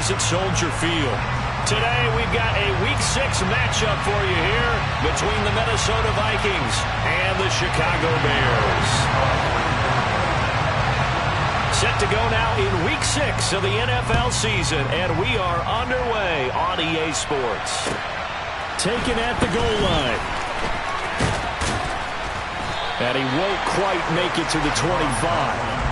is at Soldier Field. Today we've got a Week 6 matchup for you here between the Minnesota Vikings and the Chicago Bears. Set to go now in Week 6 of the NFL season, and we are underway on EA Sports. Taken at the goal line. And he won't quite make it to the 25.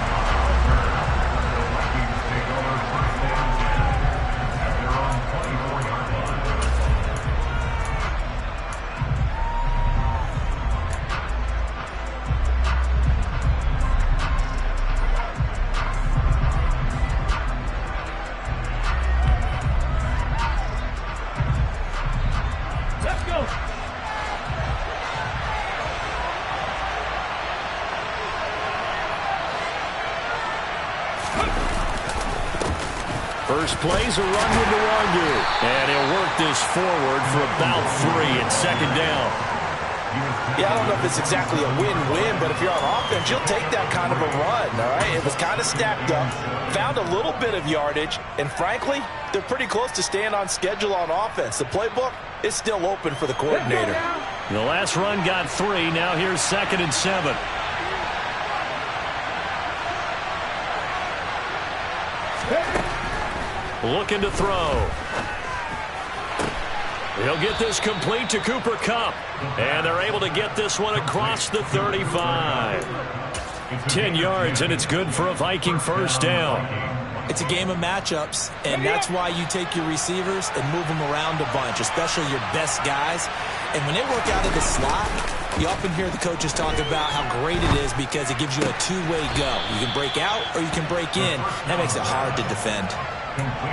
First play's a run with Nwangu. And he'll work this forward for about 3 at second down. Yeah, I don't know if it's exactly a win-win, but if you're on offense, you'll take that kind of a run, all right? It was kind of stacked up, found a little bit of yardage, and frankly, they're pretty close to staying on schedule on offense. The playbook is still open for the coordinator. The last run got 3. Now here's 2nd and 7. Looking to throw. He'll get this complete to Cooper Kupp. And they're able to get this one across the 35. 10 yards, and it's good for a Viking first down. It's a game of matchups, and that's why you take your receivers and move them around a bunch, especially your best guys. And when they work out of the slot, you often hear the coaches talk about how great it is because it gives you a two-way go. You can break out or you can break in. That makes it hard to defend.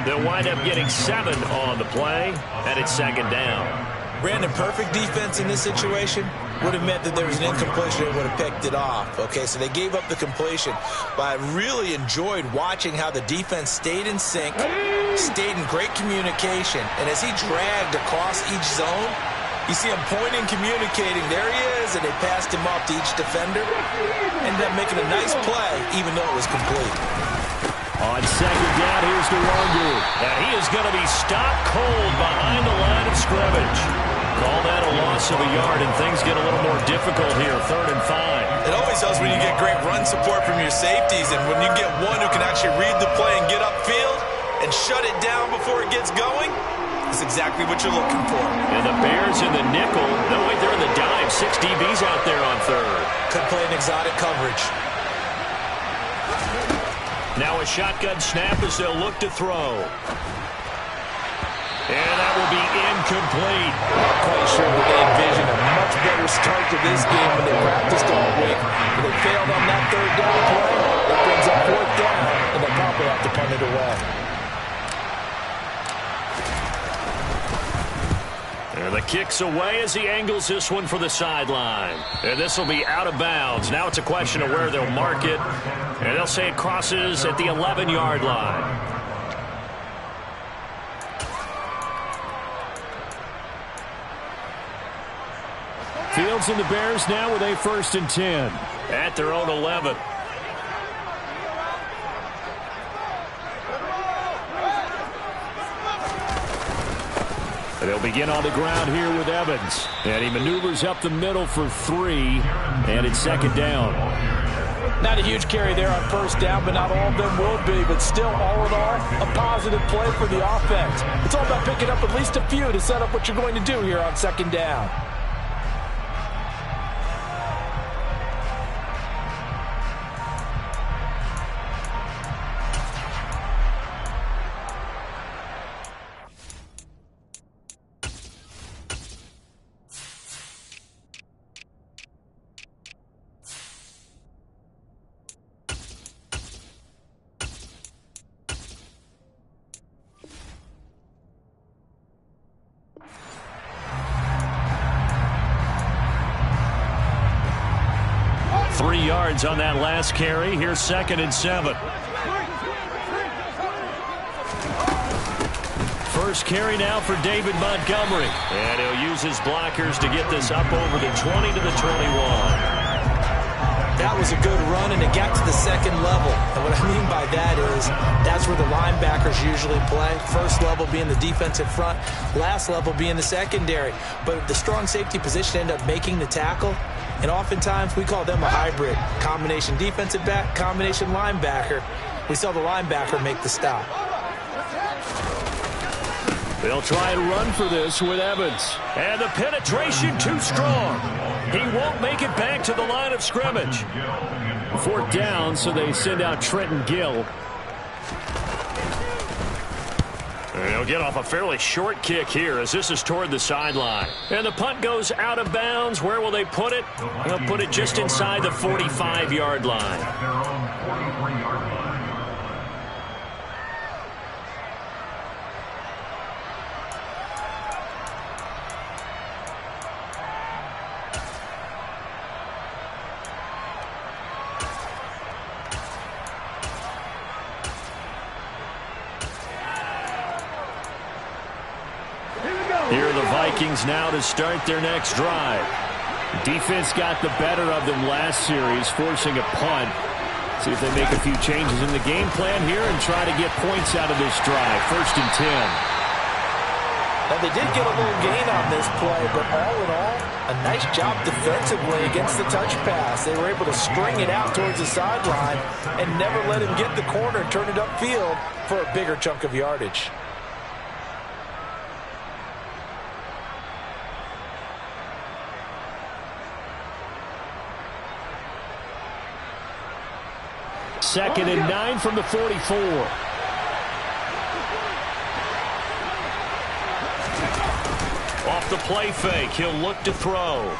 They'll wind up getting 7 on the play, and it's 2nd down. Brandon, perfect defense in this situation would have meant that there was an incompletion that would have picked it off. Okay, so they gave up the completion, but I really enjoyed watching how the defense stayed in sync, stayed in great communication, and as he dragged across each zone, you see him pointing, communicating. There he is, and they passed him off to each defender. Ended up making a nice play, even though it was complete. On 2nd down, here's Nwangu. And he is going to be stopped cold behind the line of scrimmage. Call that a loss of a yard, and things get a little more difficult here, 3rd and 5. It always does when you get great run support from your safeties, and when you get one who can actually read the play and get upfield and shut it down before it gets going, that's exactly what you're looking for. And the Bears in the nickel. No, wait, they're in the dime. 6 DBs out there on 3rd. Could play an exotic coverage. Now a shotgun snap as they'll look to throw. And that will be incomplete. I'm quite sure that they envisioned a much better start to this game when they practiced all week. But they failed on that 3rd down play. That brings up 4th down, and they'll probably have to punt it away. And the kick's away as he angles this one for the sideline. And this will be out of bounds. Now it's a question of where they'll mark it. And they'll say it crosses at the 11-yard line. Fields and the Bears now with a 1st and 10 at their own 11. And they'll begin on the ground here with Evans. And he maneuvers up the middle for 3, and it's 2nd down. Not a huge carry there on 1st down, but not all of them will be. But still, all in all, a positive play for the offense. It's all about picking up at least a few to set up what you're going to do here on 2nd down. On that last carry. Here's 2nd and 7. First carry now for David Montgomery. And he'll use his blockers to get this up over the 20 to the 21. That was a good run, and it got to the second level. And what I mean by that is that's where the linebackers usually play. First level being the defensive front, last level being the secondary. But the strong safety position ended up making the tackle, and oftentimes we call them a hybrid. Combination defensive back, combination linebacker. We saw the linebacker make the stop. They'll try and run for this with Evans. And the penetration too strong. He won't make it back to the line of scrimmage. Fourth down, so they send out Trenton Gill. And he'll get off a fairly short kick here as this is toward the sideline. And the punt goes out of bounds. Where will they put it? They'll put it just inside the 45-yard line. Here are the Vikings now to start their next drive. The defense got the better of them last series, forcing a punt. See if they make a few changes in the game plan here and try to get points out of this drive. 1st and 10. Now, they did get a little gain on this play, but all in all, a nice job defensively against the touch pass. They were able to string it out towards the sideline and never let him get the corner and turn it upfield for a bigger chunk of yardage. Second and 9 from the 44. Off the play fake, he'll look to throw.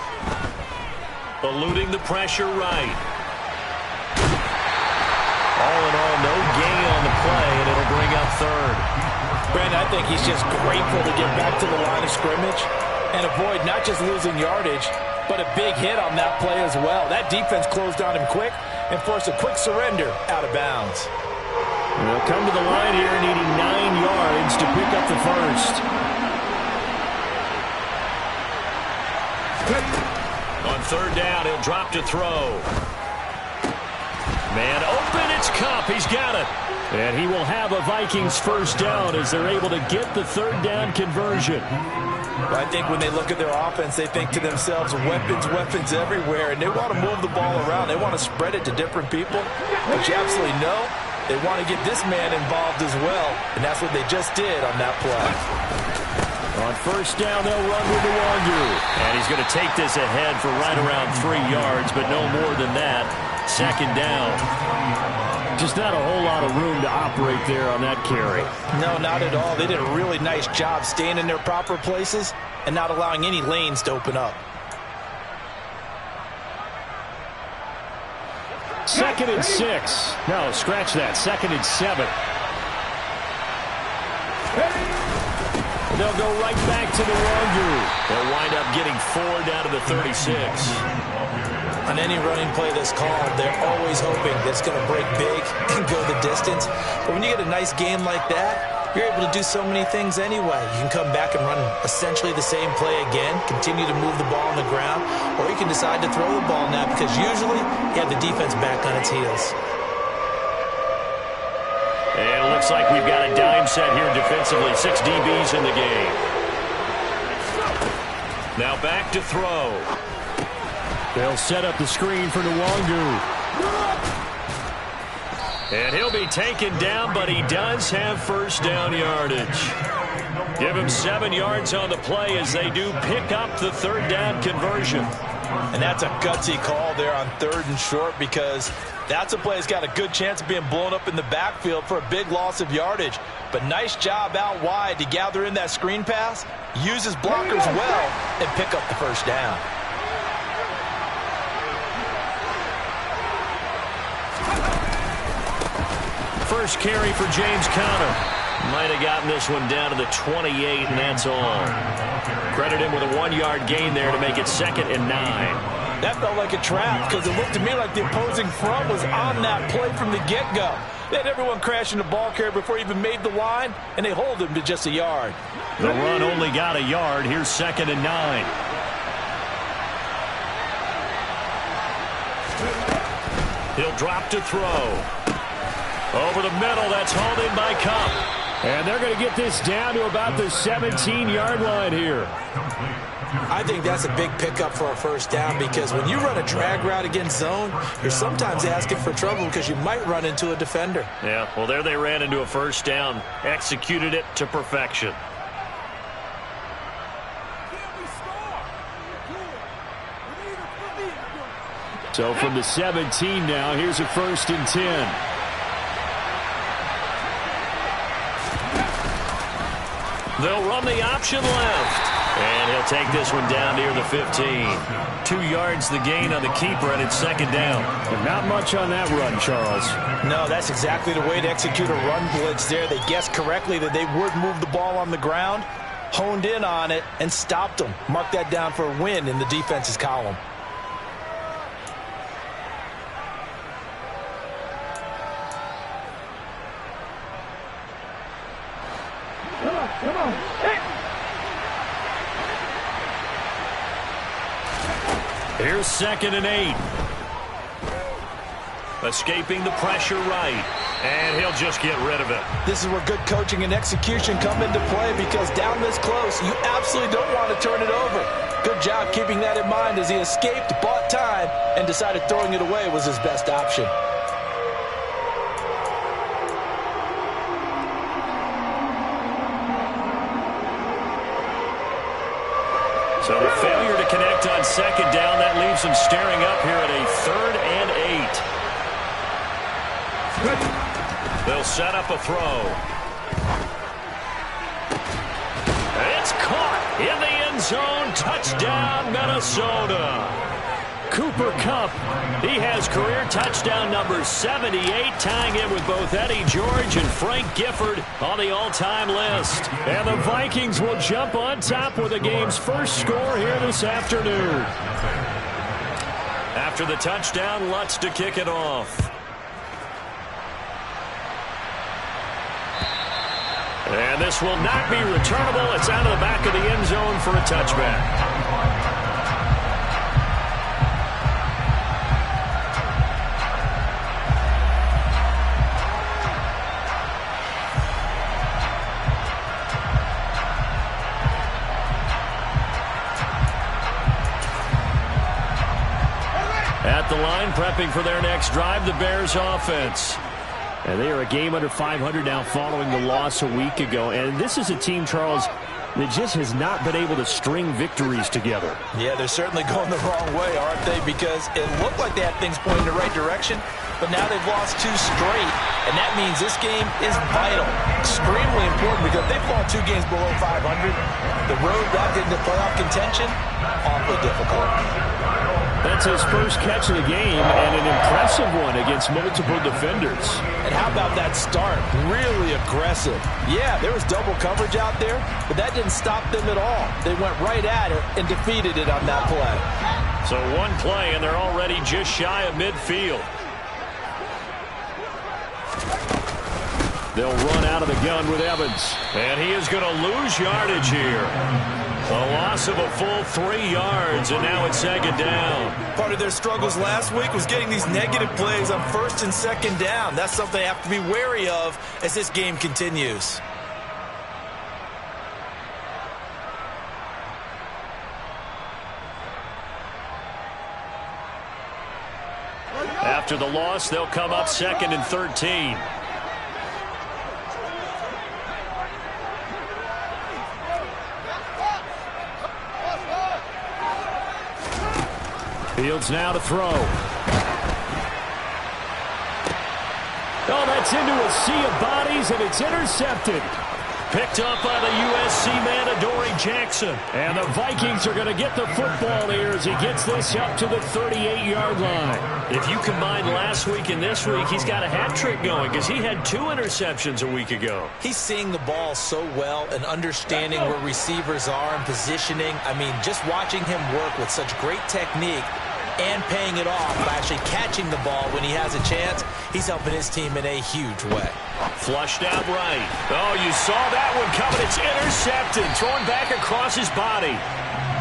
Eluding the pressure right. All in all, no gain on the play, and it'll bring up third. Brandon, I think he's just grateful to get back to the line of scrimmage and avoid not just losing yardage, but a big hit on that play as well. That defense closed on him quick and forced a quick surrender out of bounds. They'll come to the line here needing 9 yards to pick up the first. On third down, he'll drop to throw. Man open, it's Kupp. He's got it. And he will have a Vikings first down as they're able to get the third down conversion. Well, I think when they look at their offense, they think to themselves, weapons, weapons everywhere, and they want to move the ball around. They want to spread it to different people. But you absolutely know they want to get this man involved as well, and that's what they just did on that play. On first down, they'll run with the Wandu. And he's going to take this ahead for right around 3 yards, but no more than that. Second down. Just not a whole lot of room to operate there on that carry. No, not at all. They did a really nice job staying in their proper places and not allowing any lanes to open up. Second and 6. No, scratch that. Second and 7. They'll go right back to the Wandu. They'll wind up getting 4 down to the 36. On any running play that's called, they're always hoping that it's going to break big and go the distance. But when you get a nice game like that, you're able to do so many things anyway. You can come back and run essentially the same play again, continue to move the ball on the ground, or you can decide to throw the ball now because usually you have the defense back on its heels. And it looks like we've got a dime set here defensively. 6 DBs in the game. Now back to throw. They'll set up the screen for Nwangu. And he'll be taken down, but he does have first down yardage. Give him 7 yards on the play as they do pick up the third down conversion. And that's a gutsy call there on 3rd and short because that's a play that's got a good chance of being blown up in the backfield for a big loss of yardage. But nice job out wide to gather in that screen pass, use his blockers well, and pick up the first down. First carry for James Conner. Might have gotten this one down to the 28, and that's all. Credit him with a 1-yard gain there to make it 2nd and 9. That felt like a trap because it looked to me like the opposing front was on that play from the get-go. They had everyone crashing the ball carrier before he even made the line, and they hold him to just a yard. The run only got a yard. Here's 2nd and 9. drop to throw. Over the middle, that's hauled in by Kupp. And they're going to get this down to about the 17-yard line here. I think that's a big pickup for a first down because when you run a drag route against zone, you're sometimes asking for trouble because you might run into a defender. Yeah, well, there they ran into a first down, executed it to perfection. So from the 17 now, here's a 1st and 10. They'll run the option left. And he'll take this one down near the 15. 2 yards the gain on the keeper, and it's 2nd down. And not much on that run, Charles. No, that's exactly the way to execute a run blitz there. They guessed correctly that they would move the ball on the ground, honed in on it, and stopped them. Mark that down for a win in the defense's column. Come on. Hey. Here's 2nd and 8. Escaping the pressure right. And he'll just get rid of it. This is where good coaching and execution come into play because down this close, you absolutely don't want to turn it over. Good job keeping that in mind as he escaped, bought time, and decided throwing it away was his best option. So the failure to connect on 2nd down, that leaves them staring up here at a 3rd and 8. They'll set up a throw. It's caught in the end zone. Touchdown, Minnesota. Cooper Kupp, he has career touchdown number 78, tying him with both Eddie George and Frank Gifford on the all-time list. And the Vikings will jump on top with the game's first score here this afternoon. After the touchdown, Lutz to kick it off. And this will not be returnable. It's out of the back of the end zone for a touchback. At the line, prepping for their next drive, the Bears offense. And they are a game under 500 now following the loss a week ago. And this is a team, Charles, that just has not been able to string victories together. Yeah, they're certainly going the wrong way, aren't they? Because it looked like they had things pointing in the right direction, but now they've lost 2 straight. And that means this game is vital, extremely important, because they've fallen 2 games below 500. The road back into playoff contention, awfully difficult. That's his first catch of the game, and an impressive one against multiple defenders. And how about that start? Really aggressive. Yeah, there was double coverage out there, but that didn't stop them at all. They went right at it and defeated it on that play. So 1 play, and they're already just shy of midfield. They'll run out of the gun with Evans. And he is going to lose yardage here. A loss of a full 3 yards, and now it's 2nd down. Part of their struggles last week was getting these negative plays on 1st and 2nd down. That's something they have to be wary of as this game continues. After the loss, they'll come up 2nd and 13. Fields now to throw. Oh, that's into a sea of bodies, and it's intercepted. Picked up by the USC man, Adoree Jackson. And the Vikings are going to get the football here as he gets this up to the 38-yard line. If you combine last week and this week, he's got a hat trick going because he had 2 interceptions a week ago. He's seeing the ball so well and understanding where receivers are and positioning. I mean, just watching him work with such great technique and paying it off by actually catching the ball when he has a chance, he's helping his team in a huge way. Flushed out right. Oh, you saw that one coming. It's intercepted. Thrown back across his body.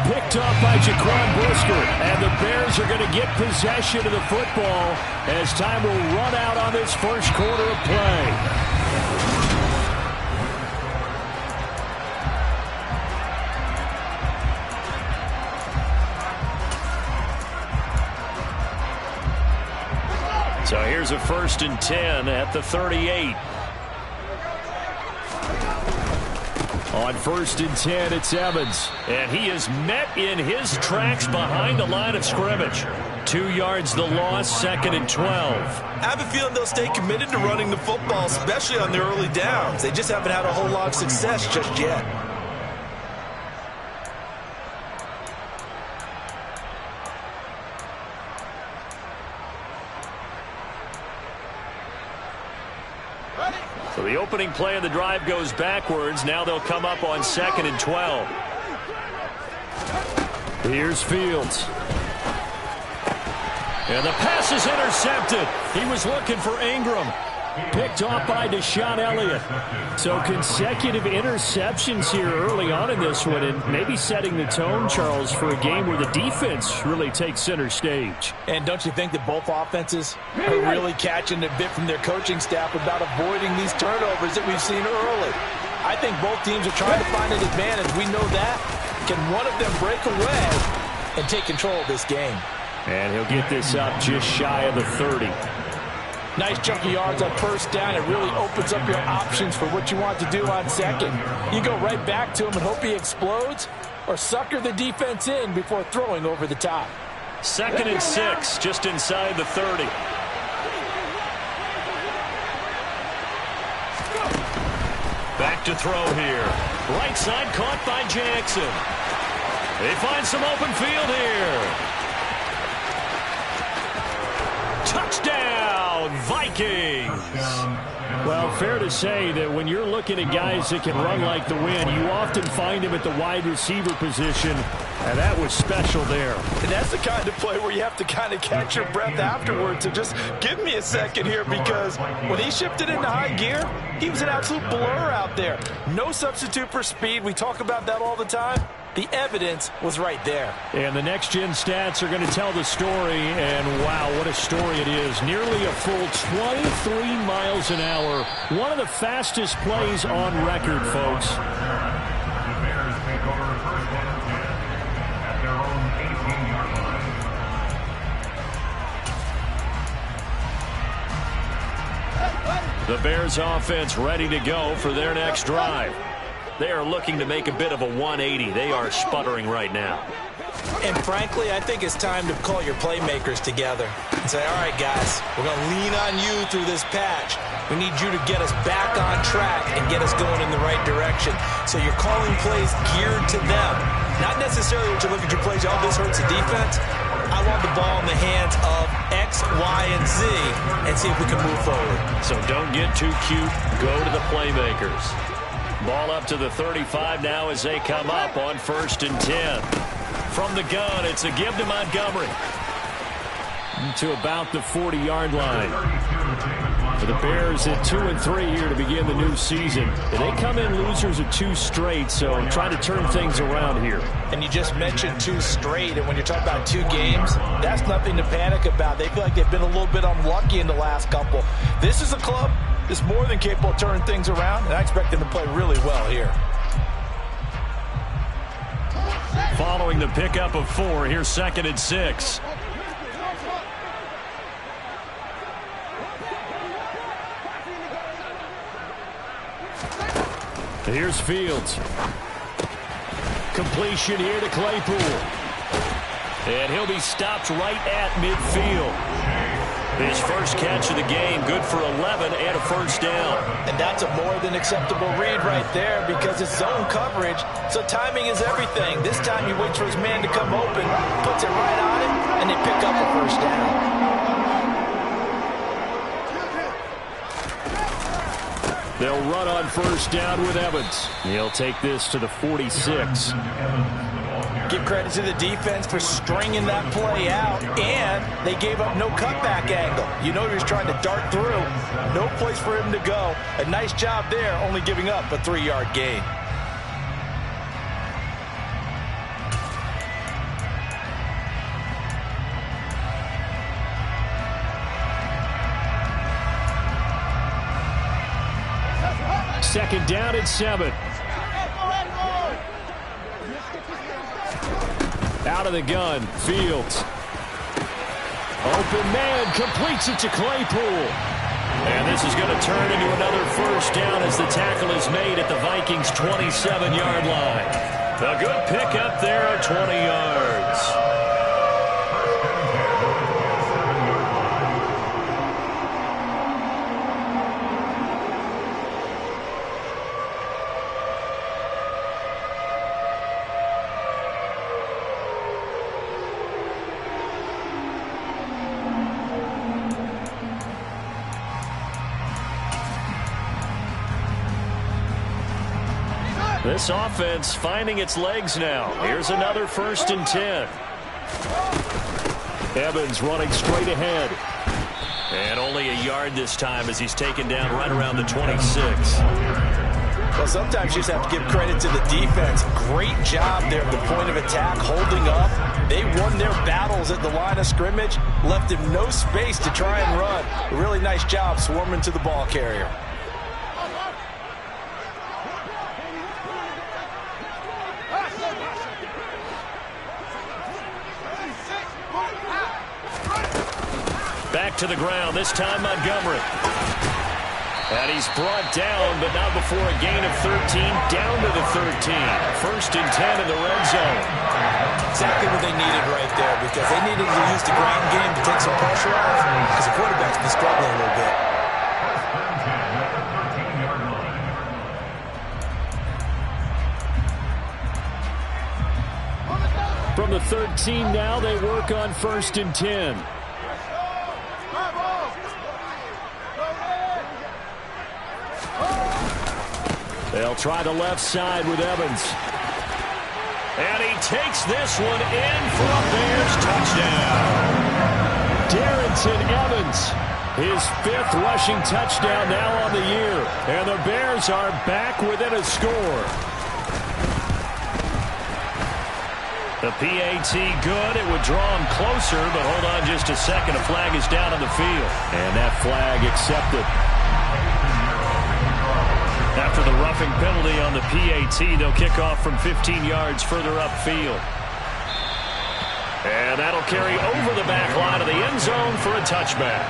Picked off by Jaquan Brisker. And the Bears are going to get possession of the football as time will run out on this first quarter of play. So here's a 1st and 10 at the 38. On 1st and 10, it's Evans. And he is met in his tracks behind the line of scrimmage. 2 yards the loss, 2nd and 12. I have a feeling they'll stay committed to running the football, especially on their early downs. They just haven't had a whole lot of success just yet. So the opening play of the drive goes backwards. Now they'll come up on 2nd and 12. Here's Fields. And the pass is intercepted. He was looking for Ingram. Picked off by Deshaun Elliott. So consecutive interceptions here early on in this one, and maybe setting the tone, Charles, for a game where the defense really takes center stage. And don't you think that both offenses are really catching a bit from their coaching staff about avoiding these turnovers that we've seen early? I think both teams are trying to find an advantage. We know that. Can one of them break away and take control of this game? And he'll get this up just shy of the 30. Nice chunk of yards on 1st down. It really opens up your options for what you want to do on 2nd. You go right back to him and hope he explodes, or sucker the defense in before throwing over the top. 2nd and 6, just inside the 30. Back to throw here. Right side caught by Jackson. They find some open field here. Touchdown, Vikings! Well, fair to say that when you're looking at guys that can run like the wind, you often find them at the wide receiver position, and that was special there. And that's the kind of play where you have to kind of catch your breath afterwards and just give me a second here, because when he shifted into high gear, he was an absolute blur out there. No substitute for speed. We talk about that all the time. The evidence was right there. And the next-gen stats are going to tell the story, and wow, what a story it is. Nearly a full 23 miles an hour. One of the fastest plays on record, folks. The Bears offense ready to go for their next drive. They are looking to make a bit of a 180. They are sputtering right now. And frankly, I think it's time to call your playmakers together and say, all right, guys, we're going to lean on you through this patch. We need you to get us back on track and get us going in the right direction. So you're calling plays geared to them. Not necessarily what you look at your plays, oh, this hurts the defense. I want the ball in the hands of X, Y, and Z and see if we can move forward. So don't get too cute. Go to the playmakers. Ball up to the 35 now as they come up on 1st and 10. From the gun, it's a give to Montgomery. To about the 40-yard line. For the Bears at 2-3 here to begin the new season. And they come in losers of 2 straight, so I'm trying to turn things around here. And you just mentioned 2 straight, and when you're talking about 2 games, that's nothing to panic about. They feel like they've been a little bit unlucky in the last couple. This is a club that's more than capable of turning things around, and I expect them to play really well here. Following the pickup of 4, here's 2nd and 6. Here's Fields. Completion here to Claypool. And he'll be stopped right at midfield. His first catch of the game, good for 11 and a 1st down. And that's a more than acceptable read right there because it's zone coverage, so timing is everything. This time he waits for his man to come open, puts it right on him, and they pick up a 1st down. They'll run on 1st down with Evans. He'll take this to the 46. Give credit to the defense for stringing that play out, and they gave up no cutback angle. You know he was trying to dart through. No place for him to go. A nice job there, only giving up a 3-yard gain. second down and 7. Out of the gun, Fields. Open man, completes it to Claypool. And this is going to turn into another first down as the tackle is made at the Vikings' 27-yard line. A good pickup there, 20 yards. This offense finding its legs now. Here's another 1st and 10. Evans running straight ahead. And only a yard this time as he's taken down right around the 26. Well, sometimes you just have to give credit to the defense. Great job there at the point of attack, holding up. They won their battles at the line of scrimmage, left him no space to try and run. A really nice job swarming to the ball carrier. Back to the ground, this time Montgomery. And he's brought down, but not before a gain of 13, down to the 13. 1st and 10 in the red zone. Exactly what they needed right there, because they needed to use the ground game to take some pressure off, because the quarterback's been struggling a little bit. From the 13 now, they work on 1st and 10. They'll try the left side with Evans. And he takes this one in for a Bears touchdown. Darrynton Evans, his 5th rushing touchdown now on the year. And the Bears are back within a score. The PAT good. It would draw him closer, but hold on just a second. A flag is down on the field. And that flag accepted. After the roughing penalty on the PAT, they'll kick off from 15 yards further upfield. And that'll carry over the back line of the end zone for a touchback.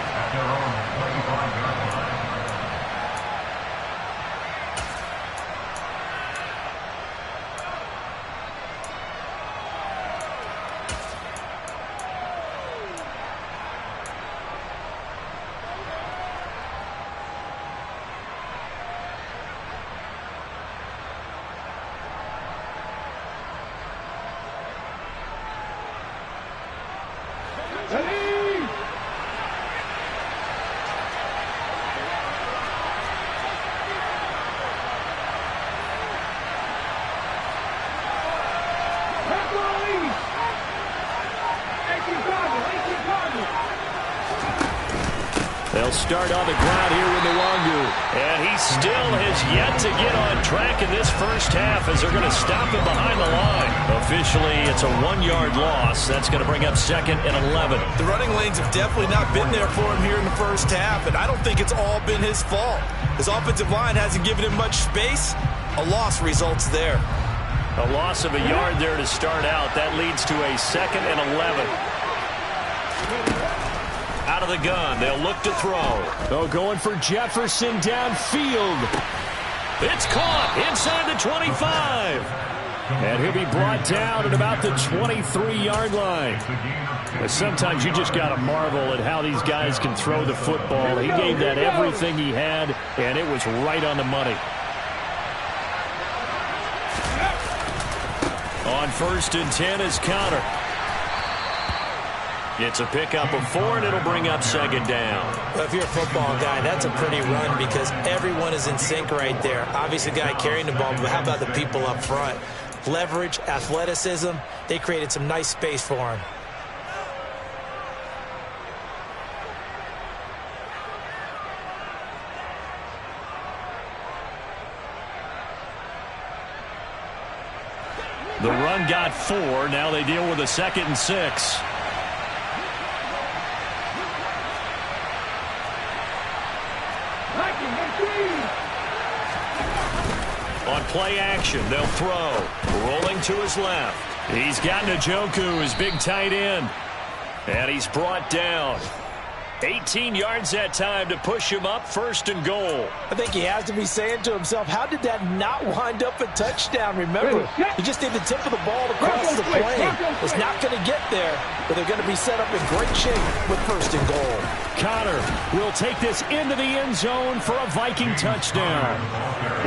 They'll start on the ground here with Nwangu. And he still has yet to get on track in this first half as they're going to stop him behind the line. Officially, it's a 1-yard loss. That's going to bring up 2nd and 11. The running lanes have definitely not been there for him here in the first half, and I don't think it's all been his fault. His offensive line hasn't given him much space. A loss results there. A loss of a yard there to start out. That leads to a 2nd and 11. Out of the gun, they'll look to throw. Oh, going for Jefferson downfield. It's caught inside the 25. And he'll be brought down at about the 23-yard line. But sometimes you just got to marvel at how these guys can throw the football. He gave that everything he had, and it was right on the money. On 1st and 10 is Conner. It's a pickup of 4, and it'll bring up 2nd down. Well, if you're a football guy, that's a pretty run because everyone is in sync right there. Obviously, the guy carrying the ball, but how about the people up front? Leverage, athleticism, they created some nice space for him. The run got 4. Now they deal with a 2nd and 6. play action. They'll throw. Rolling to his left. He's got Njoku, his big tight end. And he's brought down. 18 yards that time to push him up, 1st and goal. I think he has to be saying to himself, how did that not wind up a touchdown? Remember, he just need the tip of the ball to cross the plane. It's not going to get there, but they're going to be set up in great shape with 1st and goal. Connor will take this into the end zone for a Viking touchdown.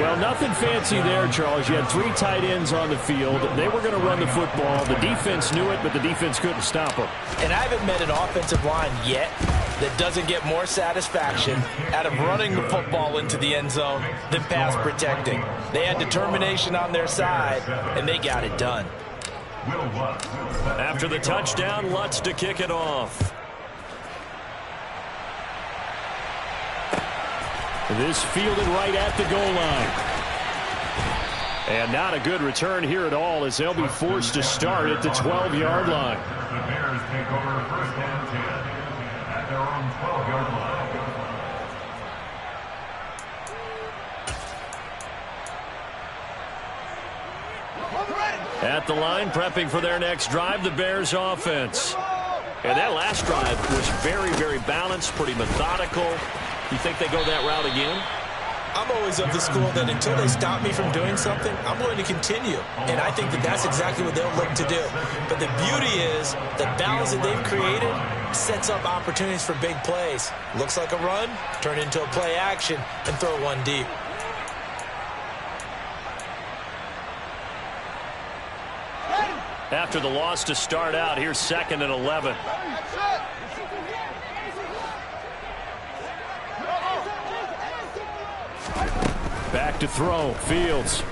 Well, nothing fancy there, Charles. You had 3 tight ends on the field. They were going to run the football. The defense knew it, but the defense couldn't stop them. And I haven't met an offensive line yet that doesn't get more satisfaction out of running the football into the end zone than pass protecting. They had determination on their side, and they got it done. After the touchdown, Lutz to kick it off. This fielded right at the goal line. And not a good return here at all as they'll be forced to start at the 12-yard line. The Bears take over 1st and 10 at their own 12-yard line. At the line, prepping for their next drive, the Bears offense. And that last drive was very, very balanced, pretty methodical. You think they go that route again? I'm always of the school that until they stop me from doing something, I'm going to continue. And I think that that's exactly what they'll look to do. But the beauty is the balance that they've created sets up opportunities for big plays. Looks like a run, turn into a play action, and throw one deep. After the loss to start out, here's 2nd and 11. Back to throw. Fields.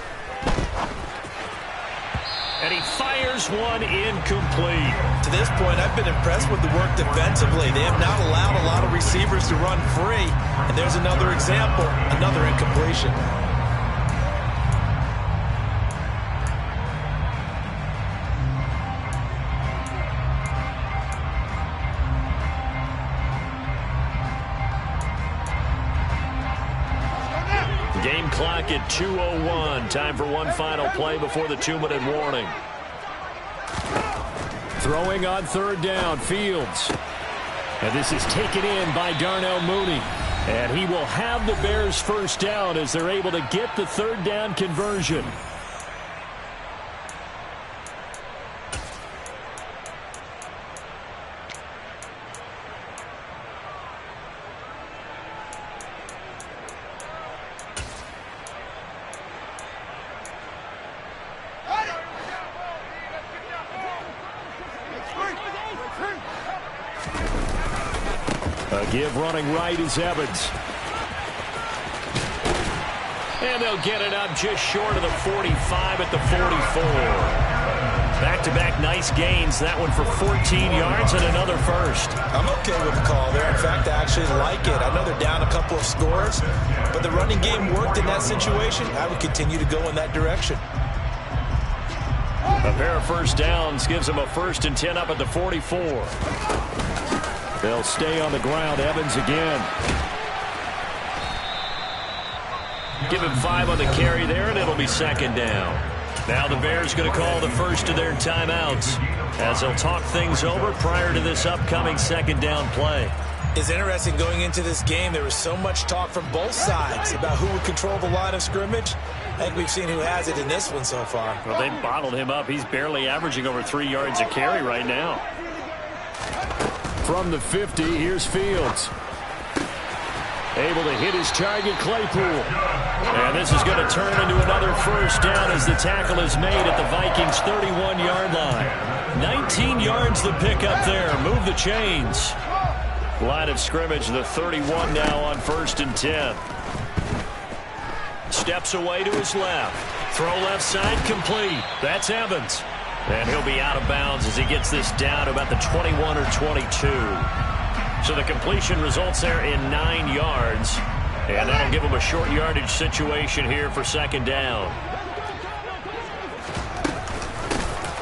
And he fires one incomplete. To this point, I've been impressed with the work defensively. They have not allowed a lot of receivers to run free. And there's another example, another incompletion. Game clock at 2:01. Time for one final play before the 2-minute warning. Throwing on 3rd down, Fields. And this is taken in by Darnell Mooney. And he will have the Bears 1st down as they're able to get the 3rd down conversion. A give running right is Evans. And they'll get it up just short of the 45 at the 44. Back-to-back nice gains. That one for 14 yards and another 1st. I'm okay with the call there. In fact, I actually like it. I know they're down a couple of scores, but the running game worked in that situation. I would continue to go in that direction. A pair of 1st downs gives them a 1st and 10 up at the 44. They'll stay on the ground. Evans again. Give him 5 on the carry there, and it'll be 2nd down. Now the Bears going to call the first of their timeouts as they'll talk things over prior to this upcoming 2nd down play. It's interesting going into this game. There was so much talk from both sides about who would control the line of scrimmage. I think we've seen who has it in this one so far. Well, they bottled him up. He's barely averaging over 3 yards a carry right now. From the 50, here's Fields. Able to hit his target, Claypool. And this is going to turn into another 1st down as the tackle is made at the Vikings' 31-yard line. 19 yards the pick up there. Move the chains. Line of scrimmage, the 31 now on 1st and 10. Steps away to his left. Throw left side, complete. That's Evans. And he'll be out of bounds as he gets this down to about the 21 or 22. So the completion results there in 9 yards. And that'll give him a short yardage situation here for 2nd down.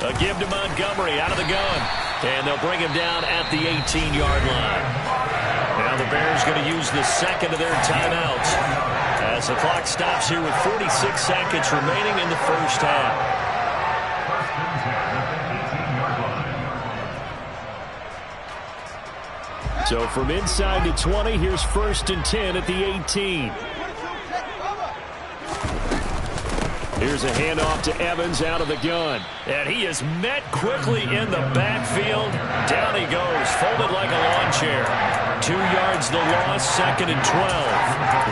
A give to Montgomery out of the gun. And they'll bring him down at the 18-yard line. Now the Bears going to use the 2nd of their timeouts as the clock stops here with 46 seconds remaining in the first half. First and 10 at the 18-yard line. So from inside the 20, here's first and 10 at the 18. Here's a handoff to Evans out of the gun. And he is met quickly in the backfield. Down he goes, folded like a lawn chair. 2 yards the loss, second and 12.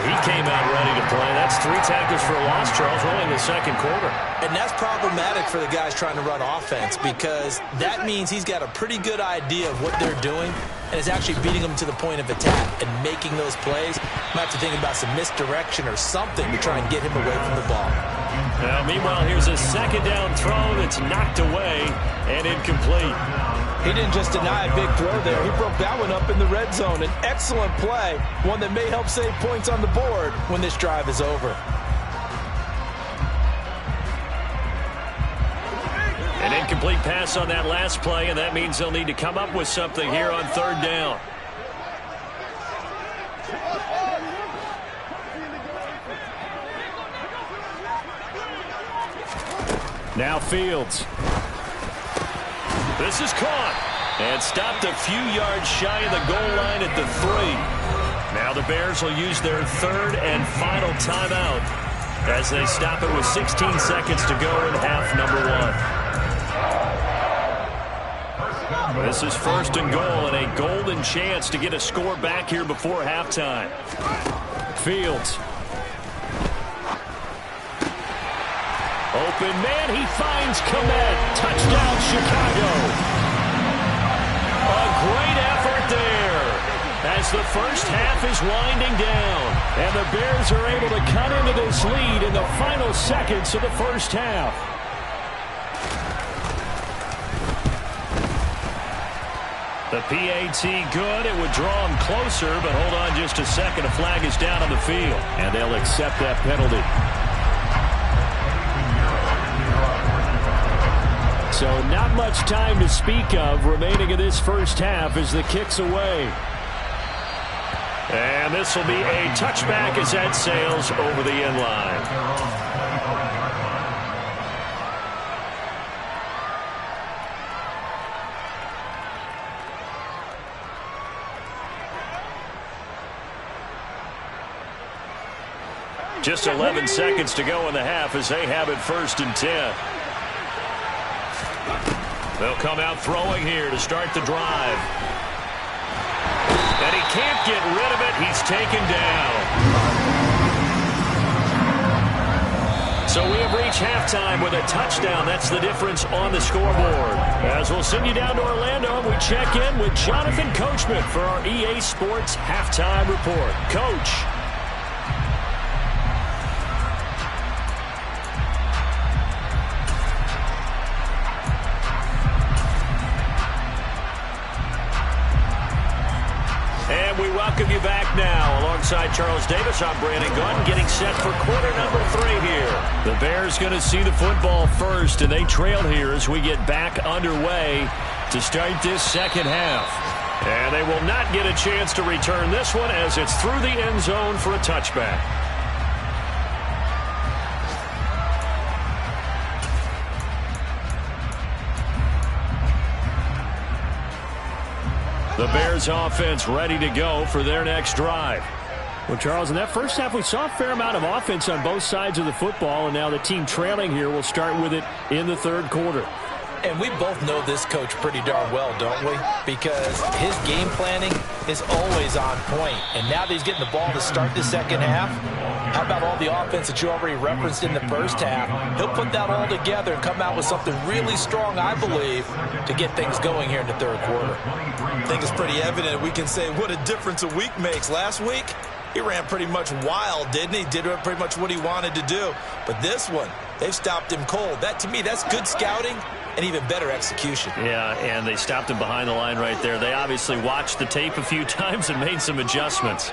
He came out ready to play. That's 3 tackles for a loss, Charles, only in the second quarter. And that's problematic for the guys trying to run offense because that means he's got a pretty good idea of what they're doing and is actually beating them to the point of attack and making those plays. Might have to think about some misdirection or something to try and get him away from the ball. Now, meanwhile, here's a second down throw that's knocked away and incomplete. He didn't just deny a big throw there. He broke that one up in the red zone. An excellent play, one that may help save points on the board when this drive is over. An incomplete pass on that last play, and that means they'll need to come up with something here on third down. Now Fields. This is caught and stopped a few yards shy of the goal line at the 3. Now the Bears will use their third and final timeout as they stop it with 16 seconds to go in half number 1. This is first and goal and a golden chance to get a score back here before halftime. Fields. Open man, he finds Kmet. Touchdown, Chicago. A great effort there as the first half is winding down. And the Bears are able to cut into this lead in the final seconds of the first half. The PAT good. It would draw him closer, but hold on just a second. A flag is down on the field, and they'll accept that penalty. So not much time to speak of remaining in this first half as the kick's away. And this will be a touchback as that sails over the end line. Just 11 seconds to go in the half as they have it first and 10. They'll come out throwing here to start the drive. And he can't get rid of it. He's taken down. So we have reached halftime with a touchdown. That's the difference on the scoreboard. As we'll send you down to Orlando, we check in with Jonathan Coachman for our EA Sports Halftime Report. Coach. We welcome you back now. Alongside Charles Davis, I'm Brandon Gunn, getting set for quarter number 3 here. The Bears going to see the football first, and they trail here as we get back underway to start this second half. And they will not get a chance to return this one as it's through the end zone for a touchback. The Bears offense ready to go for their next drive. Well, Charles, in that first half, we saw a fair amount of offense on both sides of the football, and now the team trailing here will start with it in the third quarter. And we both know this coach pretty darn well, don't we? Because his game planning is always on point. And now that he's getting the ball to start the second half, how about all the offense that you already referenced in the first half? He'll put that all together and come out with something really strong, I believe, to get things going here in the third quarter. I think it's pretty evident we can say what a difference a week makes. Last week, he ran pretty much wild, didn't he? Did pretty much what he wanted to do. But this one, they've stopped him cold. That, to me, that's good scouting and even better execution. Yeah, and they stopped him behind the line right there. They obviously watched the tape a few times and made some adjustments.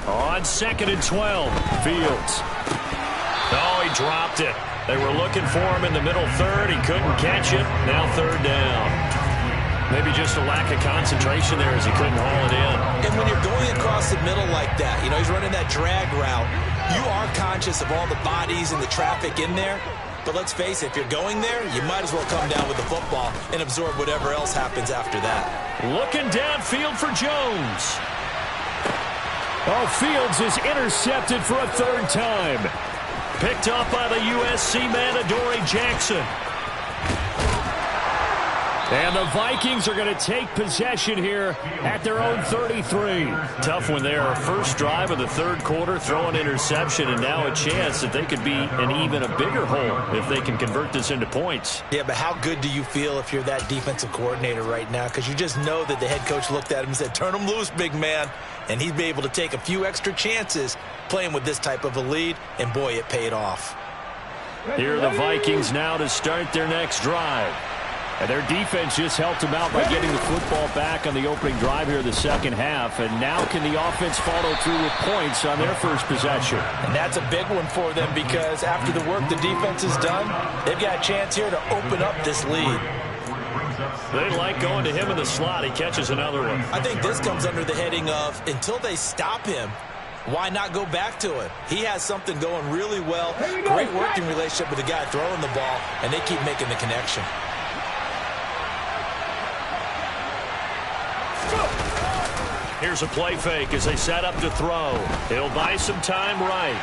On second and 12, Fields. Oh, he dropped it. They were looking for him in the middle third. He couldn't catch it. Now third down. Maybe just a lack of concentration there as he couldn't haul it in. And when you're going across the middle like that, he's running that drag route, you are conscious of all the bodies and the traffic in there. But let's face it, if you're going there, you might as well come down with the football and absorb whatever else happens after that. Looking downfield for Jones. Oh, Fields is intercepted for a third time. Picked up by the USC man, Adoree Jackson. And the Vikings are going to take possession here at their own 33. Tough when they are first drive of the third quarter, throw an interception, and now a chance that they could be in even a bigger hole if they can convert this into points. Yeah, but how good do you feel if you're that defensive coordinator right now? Because you just know that the head coach looked at him and said, turn him loose, big man. And he'd be able to take a few extra chances playing with this type of a lead, and boy, it paid off. Here are the Vikings now to start their next drive. And their defense just helped them out by getting the football back on the opening drive here in the second half. And now can the offense follow through with points on their first possession? And that's a big one for them because after the work the defense has done, they've got a chance here to open up this lead. They like going to him in the slot. He catches another one. I think this comes under the heading of until they stop him, why not go back to him? He has something going really well. Great working relationship with the guy throwing the ball, and they keep making the connection. Here's a play fake as they set up to throw. He'll buy some time right.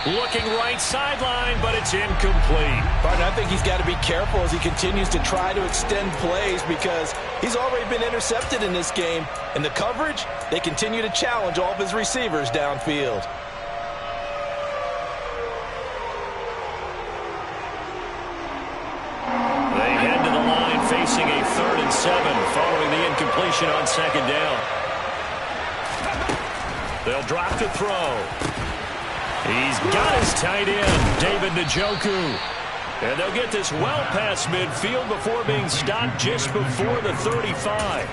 Looking right sideline, but it's incomplete. Partner, I think he's got to be careful as he continues to try to extend plays because he's already been intercepted in this game. And the coverage, they continue to challenge all of his receivers downfield. They head to the line facing a 3rd and 7 following the incompletion on second down. They'll drop to throw. He's got his tight end, David Njoku. And they'll get this well past midfield before being stopped just before the 35.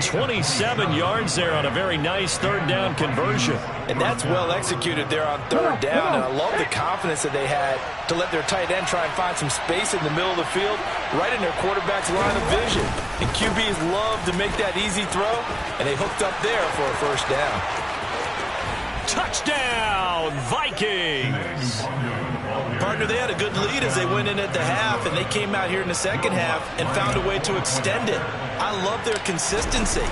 27 yards there on a very nice third down conversion. And that's well executed there on third down. And I love the confidence that they had to let their tight end try and find some space in the middle of the field, right in their quarterback's line of vision. And QBs love to make that easy throw, and they hooked up there for a first down. Touchdown, Vikings! Partner, they had a good lead as they went in at the half, and they came out here in the second half and found a way to extend it. I love their consistency.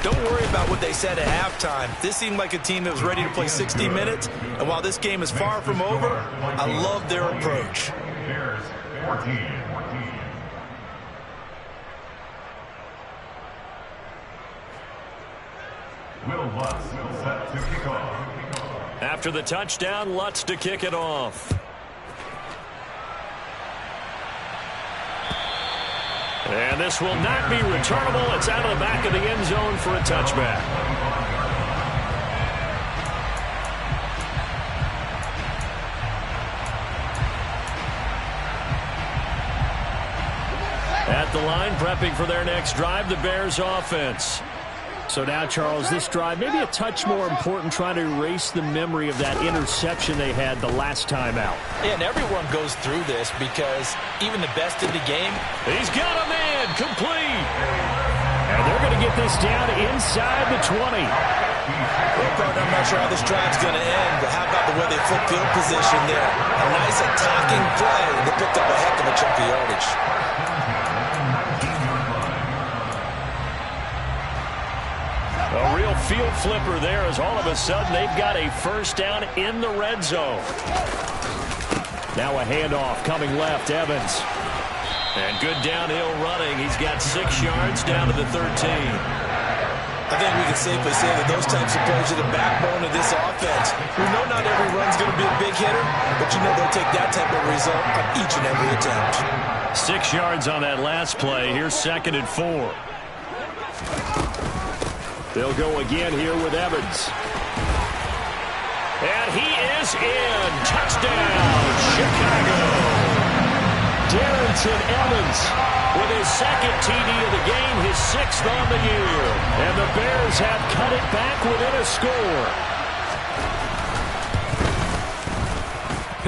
Don't worry about what they said at halftime. This seemed like a team that was ready to play 60 minutes, and while this game is far from over, I love their approach. Bears 14. Will Lutz set to kick off. After the touchdown, Lutz to kick it off. And this will not be returnable. It's out of the back of the end zone for a touchback. At the line, prepping for their next drive, the Bears offense. So now, Charles, this drive maybe a touch more important, trying to erase the memory of that interception they had the last time out. Yeah, and everyone goes through this because even the best in the game. He's got a man, complete. And they're going to get this down inside the 20. Well, partner, I'm not sure how this drive's going to end, but how about the way they flip field position there? A nice attacking play. They picked up a heck of a chunk of yardage. A real field flipper there as all of a sudden they've got a first down in the red zone. Now a handoff coming left, Evans. And good downhill running. He's got 6 yards down to the 13. I think we can safely say that those types of plays are the backbone of this offense. We know not every run's going to be a big hitter, but you know they'll take that type of result on each and every attempt. 6 yards on that last play. Here's 2nd and 4. They'll go again here with Evans. And he is in. Touchdown, Chicago. Darrynton Evans with his 2nd TD of the game, his 6th on the year. And the Bears have cut it back within a score.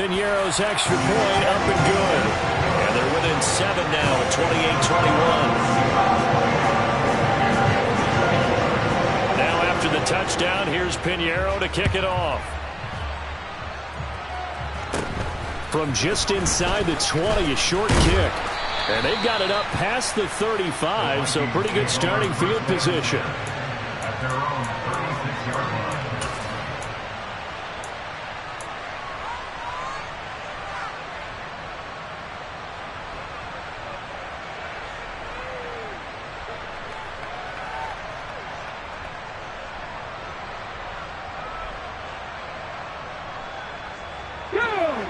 Piñeiro's extra point up and good. And they're within 7 now at 28-21. second touchdown. Here's Pinheiro to kick it off. From just inside the 20, a short kick. And they've got it up past the 35, so pretty good starting field position. At their own 36-yard line.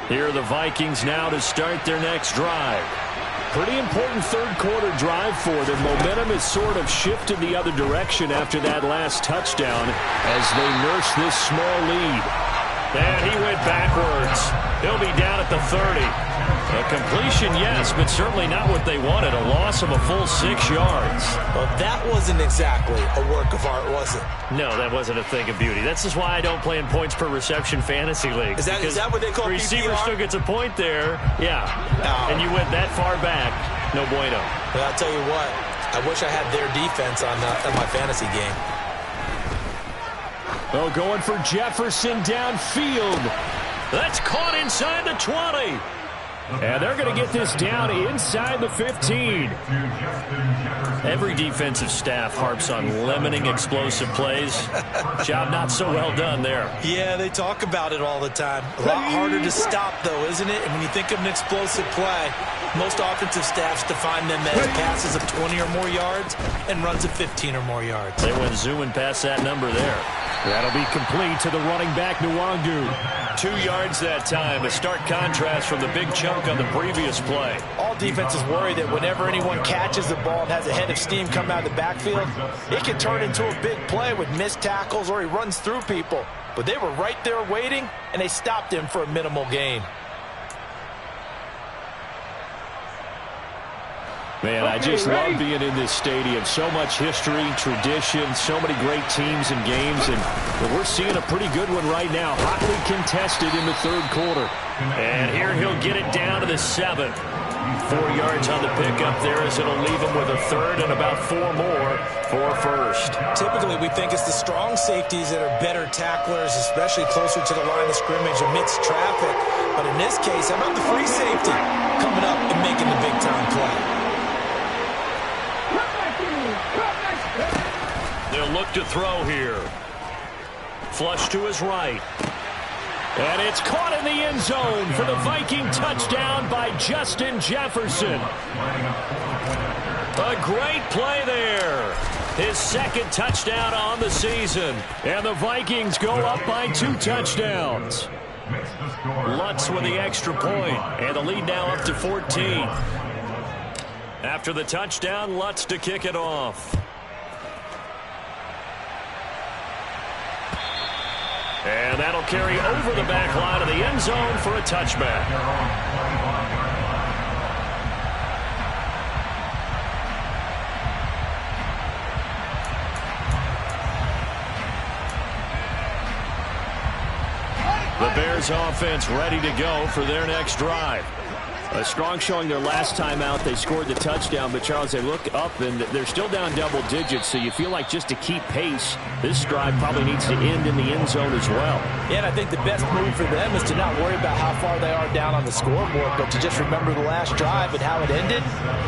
Here are the Vikings now to start their next drive. Pretty important third quarter drive for them. Momentum has sort of shifted the other direction after that last touchdown as they nurse this small lead. And he went backwards. He'll be down at the 30. A completion, yes, but certainly not what they wanted. A loss of a full 6 yards. Well, that wasn't exactly a work of art, was it? No, that wasn't a thing of beauty. That's just why I don't play in points per reception fantasy leagues. Is that what they call receiver PPR? still gets a point there. Yeah. And you went that far back. No bueno. Well, I'll tell you what. I wish I had their defense on my fantasy game. Oh, going for Jefferson downfield. That's caught inside the 20. And they're going to get this down inside the 15. Every defensive staff harps on limiting explosive plays. Job not so well done there. Yeah, they talk about it all the time. A lot harder to stop, though, isn't it? And when you think of an explosive play, most offensive staffs define them as passes of 20 or more yards and runs of 15 or more yards. They went zooming past that number there. That'll be complete to the running back, Nwangu. 2 yards that time, a stark contrast from the big chunk on the previous play. All defenses worry that whenever anyone catches the ball and has a head of steam come out of the backfield, it can turn into a big play with missed tackles or he runs through people. But they were right there waiting, and they stopped him for a minimal gain. Man, I just love being in this stadium. So much history, tradition, so many great teams and games, and we're seeing a pretty good one right now. Hotly contested in the third quarter. And here he'll get it down to the 7. 4 yards on the pickup there as it'll leave him with a third and about 4 more for a first. Typically, we think it's the strong safeties that are better tacklers, especially closer to the line of scrimmage amidst traffic. But in this case, how about the free safety coming up and making the big-time play? They'll look to throw here. Flush to his right. And it's caught in the end zone for the Viking touchdown by Justin Jefferson. A great play there. His second touchdown on the season. And the Vikings go up by 2 touchdowns. Lutz with the extra point. And the lead now up to 14. After the touchdown, Lutz to kick it off. And that'll carry over the back line of the end zone for a touchback. The Bears offense ready to go for their next drive. A strong showing their last time out. They scored the touchdown, but Charles, they look up and they're still down double digits, so you feel like just to keep pace, this drive probably needs to end in the end zone as well. Yeah, and I think the best move for them is to not worry about how far they are down on the scoreboard, but to just remember the last drive and how it ended.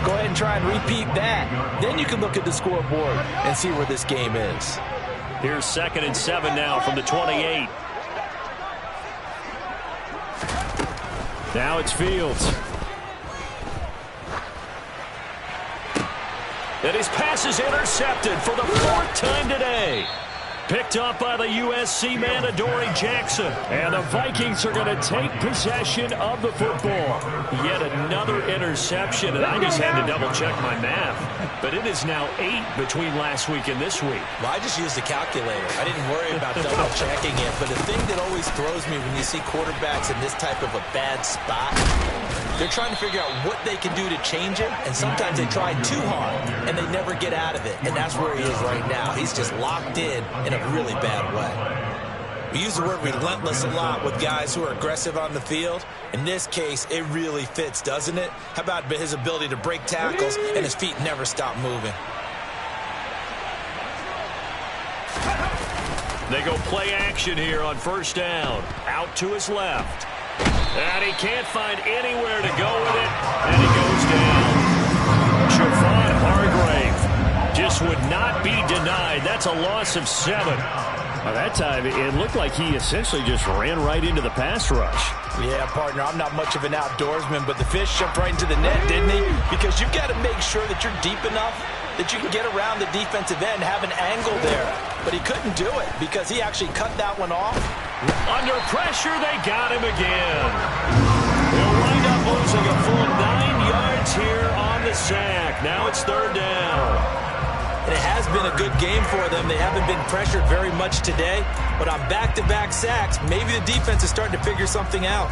Go ahead and try and repeat that. Then you can look at the scoreboard and see where this game is. Here's 2nd and 7 now from the 28. Now it's Fields. And his pass is intercepted for the 4th time today. Picked up by the USC man, Adoree Jackson. And the Vikings are going to take possession of the football. Yet another interception, and I just had to double-check my math. But it is now 8 between last week and this week. Well, I just used a calculator. I didn't worry about double-checking it. But the thing that always throws me when you see quarterbacks in this type of a bad spot, they're trying to figure out what they can do to change it, and sometimes they try too hard, and they never get out of it. And that's where he is right now. He's just locked in a really bad way. We use the word relentless a lot with guys who are aggressive on the field. In this case, it really fits, doesn't it? How about his ability to break tackles and his feet never stop moving? They go play action here on first down. Out to his left. And he can't find anywhere to go with it. And he goes down. Javon Hargrave just would not be denied. That's a loss of 7. By that time, it looked like he essentially just ran right into the pass rush. Yeah, partner, I'm not much of an outdoorsman, but the fish jumped right into the net, didn't he? Because you've got to make sure that you're deep enough that you can get around the defensive end, have an angle there. But he couldn't do it because he actually cut that one off. Under pressure, they got him again. They'll wind up losing a full 9 yards here on the sack. Now it's third down. And it has been a good game for them. They haven't been pressured very much today. But on back-to-back sacks, maybe the defense is starting to figure something out.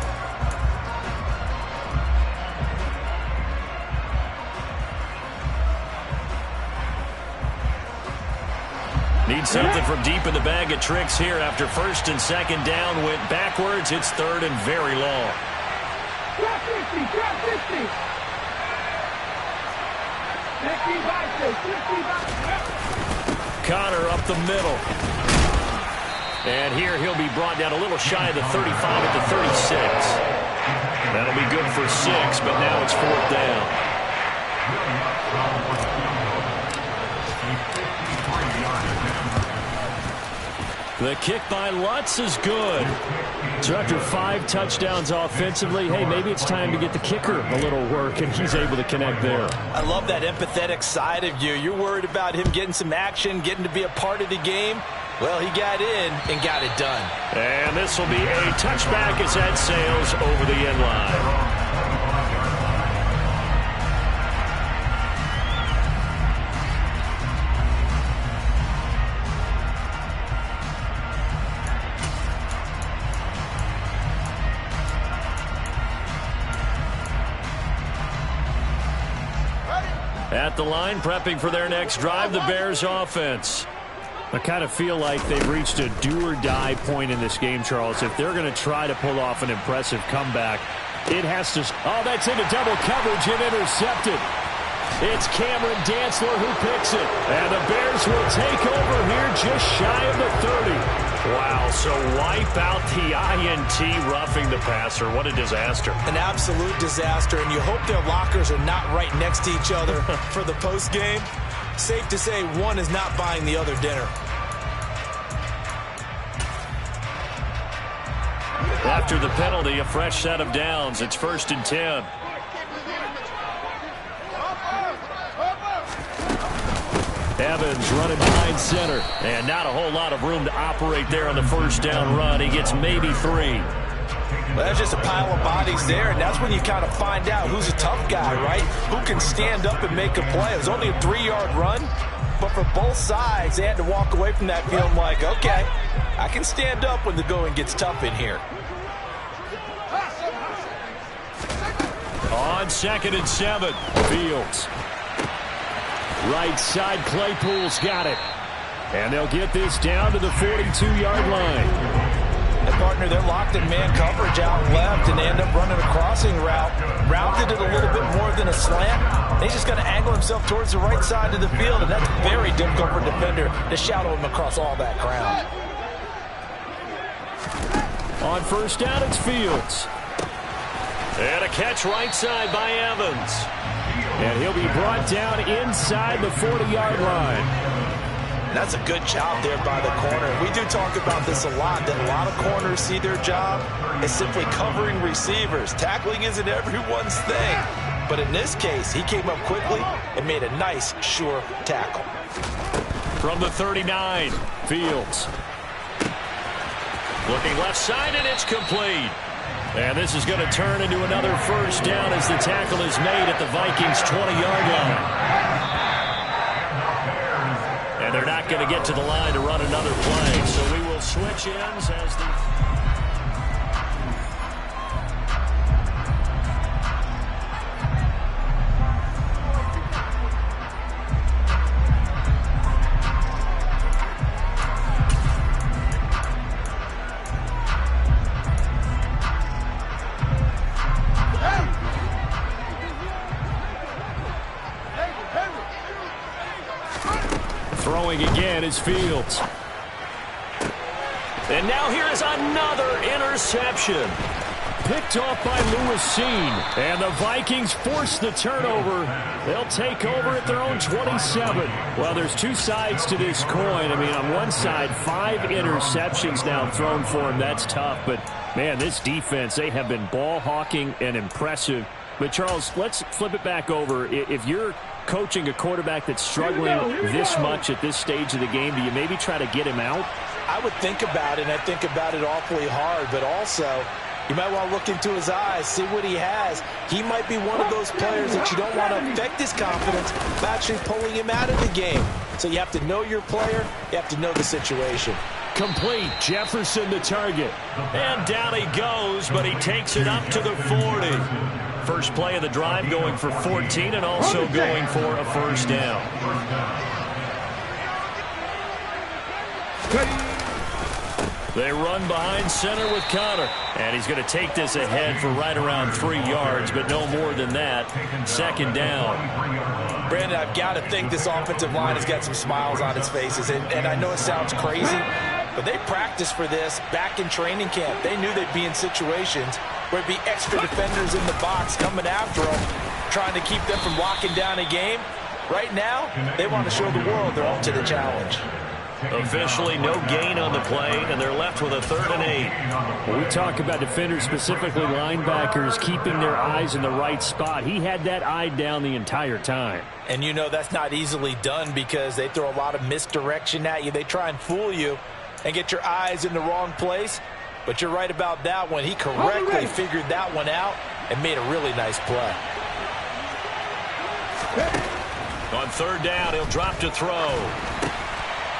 Need something from deep in the bag of tricks here after first and second down went backwards. It's third and very long. Drop 50, drop 50. 50 by 50. Connor up the middle. And here he'll be brought down a little shy of the 35 at the 36. That'll be good for 6, but now it's fourth down. The kick by Lutz is good. So after 5 touchdowns offensively, hey, maybe it's time to get the kicker a little work, and he's able to connect there. I love that empathetic side of you. You're worried about him getting some action, getting to be a part of the game. Well, he got in and got it done. And this will be a touchback as that sails over the end line. At the line, prepping for their next drive, the Bears offense. I kind of feel like they've reached a do-or-die point in this game, Charles. If they're going to try to pull off an impressive comeback, it has to... Oh, that's into double coverage and intercepted. It's Cameron Dantzler who picks it. And the Bears will take over here just shy of the 30. Wow, so wipe out the INT roughing the passer. What a disaster. An absolute disaster, and you hope their lockers are not right next to each other for the postgame. Safe to say one is not buying the other dinner. After the penalty, a fresh set of downs. It's first and 10. Evans running behind center. And not a whole lot of room to operate there on the first down run. He gets maybe 3. Well, that's just a pile of bodies there, and that's when you kind of find out who's a tough guy, right? Who can stand up and make a play. It was only a 3-yard run, but for both sides, they had to walk away from that feeling like, okay, I can stand up when the going gets tough in here. On second and 7, Fields. Right side, Claypool's got it. And they'll get this down to the 42-yard line. And, partner, they're locked in man coverage out left, and they end up running a crossing route. Rounded it a little bit more than a slant. He's just going to angle himself towards the right side of the field, and that's very difficult for a defender to shadow him across all that ground. On first down, it's Fields. And a catch right side by Evans. And he'll be brought down inside the 40-yard line. And that's a good job there by the corner. We do talk about this a lot, that a lot of corners see their job as simply covering receivers. Tackling isn't everyone's thing. But in this case, he came up quickly and made a nice, sure tackle. From the 39, Fields. Looking left side, and it's complete. And this is going to turn into another first down as the tackle is made at the Vikings' 20-yard line. And they're not going to get to the line to run another play. So we will switch ends as the... Throwing again is Fields. And now here is another interception. Picked off by Lewis Cine. And the Vikings force the turnover. They'll take over at their own 27. Well, there's two sides to this coin. I mean, on one side, 5 interceptions now thrown for him. That's tough. But, man, this defense, they have been ball hawking and impressive. But, Charles, let's flip it back over. If you're coaching a quarterback that's struggling this much at this stage of the game, do you maybe try to get him out? I would think about it, and I think about it awfully hard. But also, you might want to look into his eyes, see what he has. He might be one of those players that you don't want to affect his confidence by actually pulling him out of the game. So you have to know your player. You have to know the situation. Complete. Jefferson the target. And down he goes, but he takes it up to the 40. First play of the drive going for 14 and also going for a first down. They run behind center with Conner. And he's going to take this ahead for right around 3 yards, but no more than that. Second down. Brandon, I've got to think this offensive line has got some smiles on its faces. And I know it sounds crazy, but they practiced for this back in training camp. They knew they'd be in situations where it'd be extra defenders in the box coming after them, trying to keep them from locking down a game. Right now, they want to show the world they're up to the challenge. Officially no gain on the play, and they're left with a 3rd and 8. When we talk about defenders, specifically linebackers, keeping their eyes in the right spot. He had that eye down the entire time. And you know that's not easily done because they throw a lot of misdirection at you. They try and fool you and get your eyes in the wrong place. But you're right about that one. He correctly figured that one out and made a really nice play. On 3rd down, he'll drop to throw.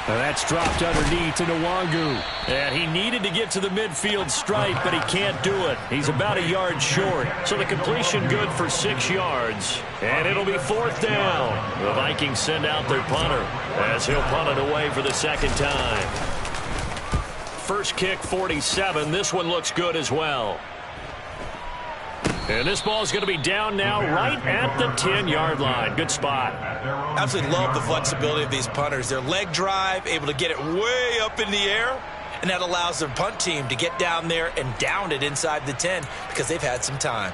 Now that's dropped underneath to Nwangu. And he needed to get to the midfield stripe, but he can't do it. He's about a yard short. So the completion good for 6 yards. And it'll be 4th down. The Vikings send out their punter as he'll punt it away for the second time. First kick, 47. This one looks good as well. And this ball's going to be down now right at the 10-yard line. Good spot. Absolutely love the flexibility of these punters. Their leg drive, able to get it way up in the air, and that allows their punt team to get down there and down it inside the 10 because they've had some time.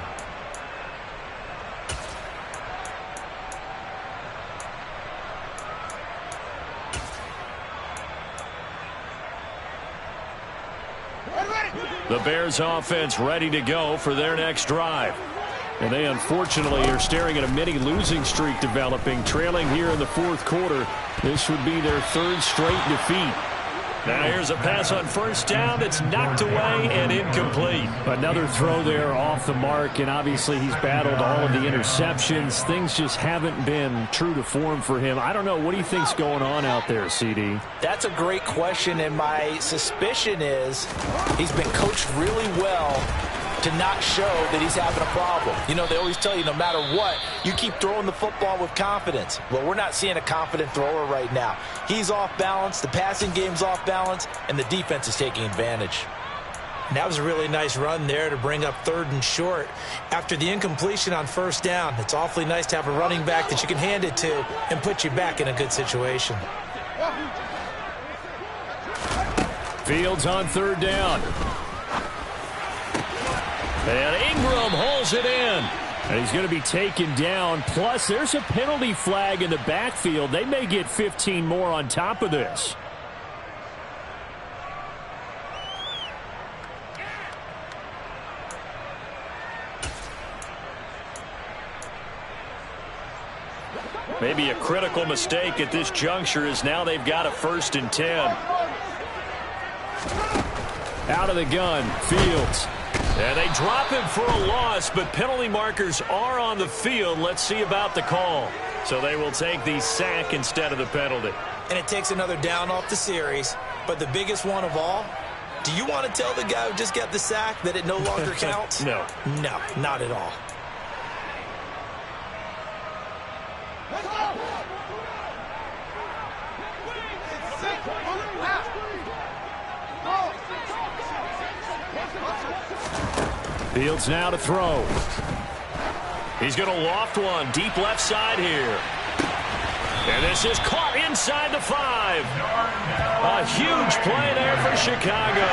The Bears offense ready to go for their next drive. And they unfortunately are staring at a mini losing streak developing, trailing here in the 4th quarter. This would be their 3rd straight defeat. Now here's a pass on 1st down that's knocked away and incomplete. Another throw there off the mark, and obviously he's battled all of the interceptions. Things just haven't been true to form for him. I don't know. What do you think's going on out there, CD? That's a great question, and my suspicion is he's been coached really well to not show that he's having a problem. You know, they always tell you no matter what, you keep throwing the football with confidence. Well, we're not seeing a confident thrower right now. He's off balance, the passing game's off balance, and the defense is taking advantage. And that was a really nice run there to bring up 3rd and short. After the incompletion on 1st down, it's awfully nice to have a running back that you can hand it to and put you back in a good situation. Fields on 3rd down. And Ingram holds it in. And he's going to be taken down. Plus, there's a penalty flag in the backfield. They may get 15 more on top of this. Maybe a critical mistake at this juncture is now they've got a 1st and 10. Out of the gun, Fields. And they drop him for a loss, but penalty markers are on the field. Let's see about the call. So they will take the sack instead of the penalty. And it takes another down off the series. But the biggest one of all, do you want to tell the guy who just got the sack that it no longer counts? No. No, not at all. Fields now to throw. He's going to loft one deep left side here. And this is caught inside the 5. A huge play there for Chicago.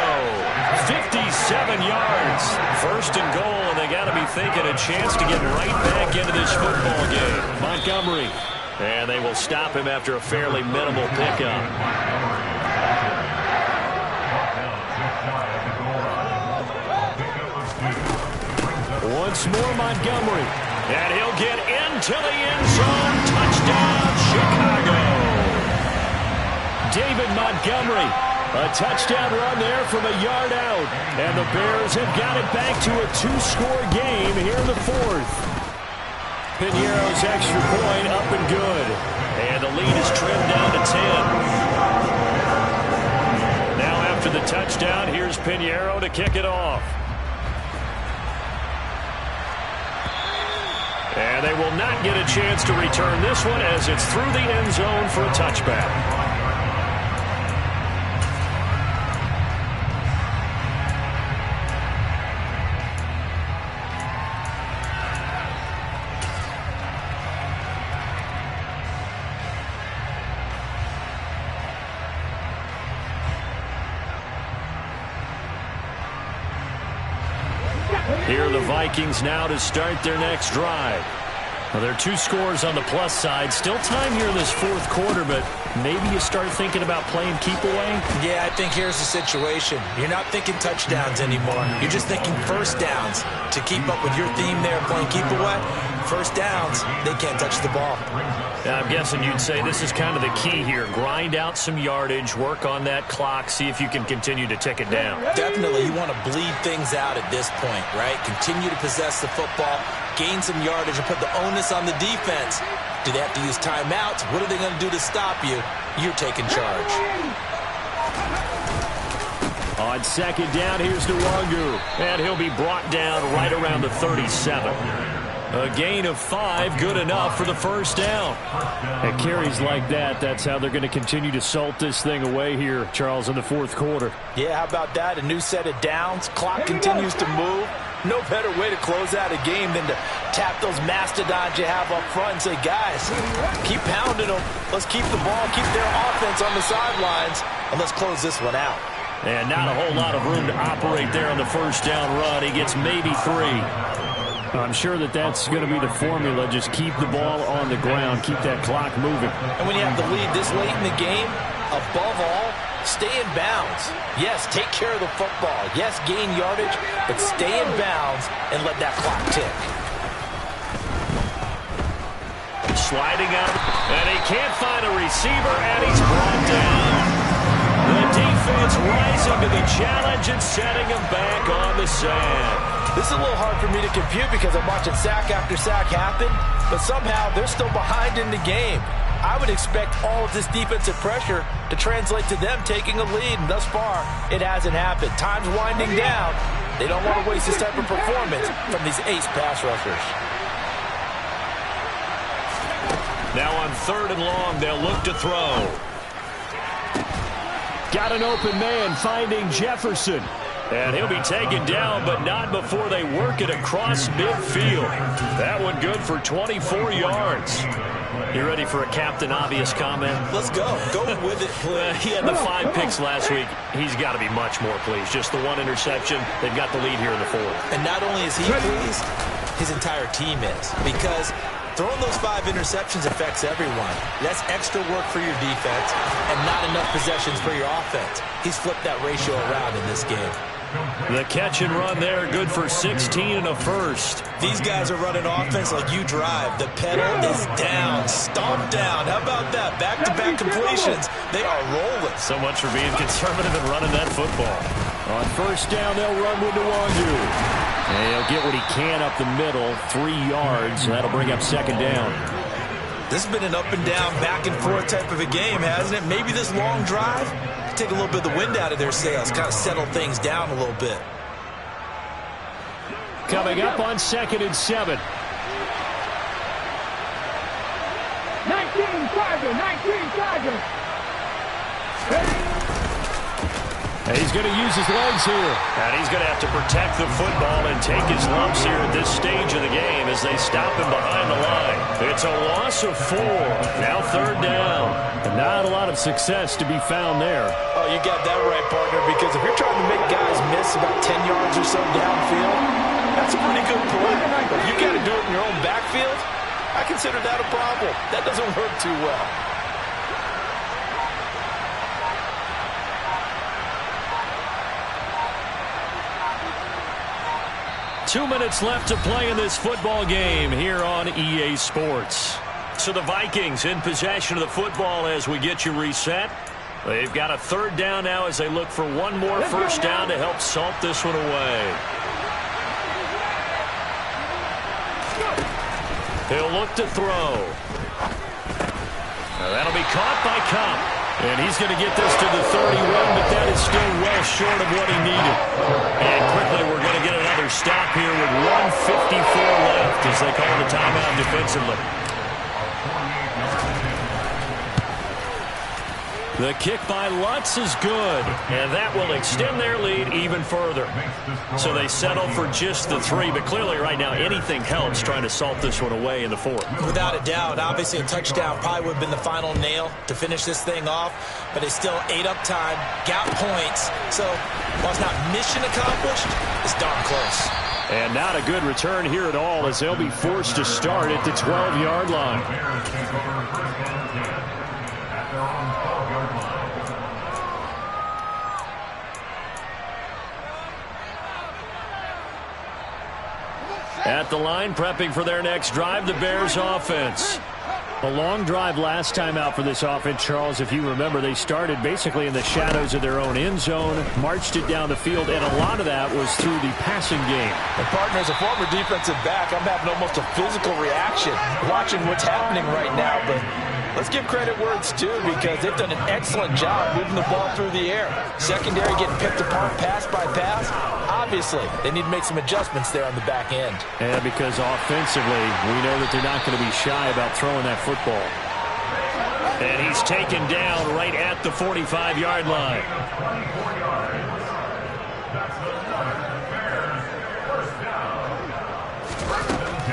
57 yards. First and goal, and they got to be thinking a chance to get right back into this football game. Montgomery. And they will stop him after a fairly minimal pickup. Once more, Montgomery. And he'll get into the end zone. Touchdown, Chicago. David Montgomery. A touchdown run there from a yard out. And the Bears have got it back to a 2-score game here in the 4th. Piñeiro's extra point up and good. And the lead is trimmed down to 10. Now after the touchdown, here's Piñeiro to kick it off. And they will not get a chance to return this one as it's through the end zone for a touchback. Here are the Vikings now to start their next drive. Well, there are 2 scores on the plus side. Still time here in this 4th quarter, but maybe you start thinking about playing keep away? Yeah, I think here's the situation. You're not thinking touchdowns anymore. You're just thinking first downs. To keep up with your theme there, playing keep away, first downs, they can't touch the ball. I'm guessing you'd say this is kind of the key here. Grind out some yardage, work on that clock, see if you can continue to tick it down. Definitely, you want to bleed things out at this point, right? Continue to possess the football, gain some yardage, and put the onus on the defense. Do they have to use timeouts? What are they going to do to stop you? You're taking charge. On second down, here's Nwangu. And he'll be brought down right around the 37. A gain of 5, good enough for the first down. At carries like that, that's how they're going to continue to salt this thing away here, Charles, in the 4th quarter. Yeah, how about that? A new set of downs. Clock continues to move. No better way to close out a game than to tap those mastodons you have up front and say, guys, keep pounding them. Let's keep the ball, keep their offense on the sidelines, and let's close this one out. And not a whole lot of room to operate there on the first down run. He gets maybe 3. I'm sure that's going to be the formula. Just keep the ball on the ground. Keep that clock moving. And when you have the lead this late in the game, above all, stay in bounds. Yes, take care of the football. Yes, gain yardage, but stay in bounds and let that clock tick. Sliding out, and he can't find a receiver, and he's brought down. The defense rising to the challenge and setting him back on the sand. This is a little hard for me to compute because I'm watching sack after sack happen, but somehow they're still behind in the game. I would expect all of this defensive pressure to translate to them taking a lead, and thus far, it hasn't happened. Time's winding down. They don't want to waste this type of performance from these ace pass rushers. Now on 3rd and long, they'll look to throw. Got an open man finding Jefferson. And he'll be taken down, but not before they work it across midfield. That one good for 24 yards. You ready for a Captain Obvious comment? Let's go. Go with it, please. He had the 5 picks last week. He's got to be much more pleased. Just the 1 interception. They've got the lead here in the 4th. And not only is he pleased, his entire team is. Because throwing those 5 interceptions affects everyone. That's extra work for your defense and not enough possessions for your offense. He's flipped that ratio around in this game. The catch and run there, good for 16 and a first. These guys are running offense like you drive. The pedal is down, stomped down. How about that? Back-to-back completions. They are rolling. So much for being conservative and running that football. On first down, they'll run with Nwangu. And he'll get what he can up the middle, 3 yards. That'll bring up second down. This has been an up-and-down, back-and-forth type of a game, hasn't it? Maybe this long drive take a little bit of the wind out of their sails, kind of settle things down a little bit. Coming up on 2nd and 7. 19 Chargers, 19 Chargers. And he's going to use his legs here. And he's going to have to protect the football and take his lumps here at this stage of the game as they stop him behind the line. It's a loss of 4. Now 3rd down. And not a lot of success to be found there. Oh, you got that right, partner, because if you're trying to make guys miss about 10 yards or so downfield, that's a pretty good play. But you got to do it in your own backfield, I consider that a problem. That doesn't work too well. Two minutes left to play in this football game here on EA Sports. So the Vikings in possession of the football as we get you reset. They've got a 3rd down now as they look for one more first down to help salt this one away. He'll look to throw. Now that'll be caught by Kupp. And he's going to get this to the 31, but that is still well short of what he needed. And quickly we're going to get another stop here with 1:54 left as they call the timeout defensively. The kick by Lutz is good, and that will extend their lead even further. So they settle for just the 3, but clearly right now anything helps trying to salt this one away in the 4th. Without a doubt, obviously a touchdown probably would have been the final nail to finish this thing off, but they still ate up time, got points, so while it's not mission accomplished, it's darn close. And not a good return here at all as they'll be forced to start at the 12-yard line. At the line, prepping for their next drive, the Bears offense. A long drive last time out for this offense, Charles. If you remember, they started basically in the shadows of their own end zone, marched it down the field, and a lot of that was through the passing game. And partner, as a former defensive back, I'm having almost a physical reaction watching what's happening right now, but let's give credit where it's due because they've done an excellent job moving the ball through the air. Secondary getting picked apart pass by pass. Obviously, they need to make some adjustments there on the back end. And because offensively, we know that they're not going to be shy about throwing that football. And he's taken down right at the 45-yard line.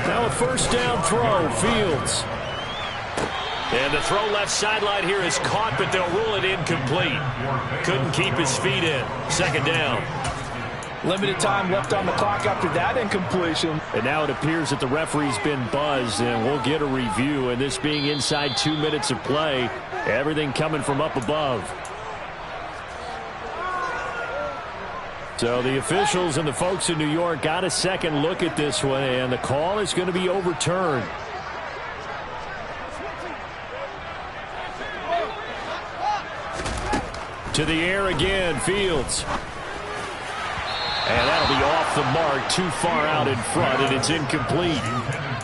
Now a first down throw, Fields. And the throw left sideline here is caught, but they'll rule it incomplete. Couldn't keep his feet in. 2nd down. Limited time left on the clock after that incompletion. And now it appears that the referee's been buzzed, and we'll get a review. And this being inside 2 minutes of play, everything coming from up above. So the officials and the folks in New York got a second look at this one, and the call is going to be overturned. To the air again, Fields. And that'll be off the mark, too far out in front, and it's incomplete.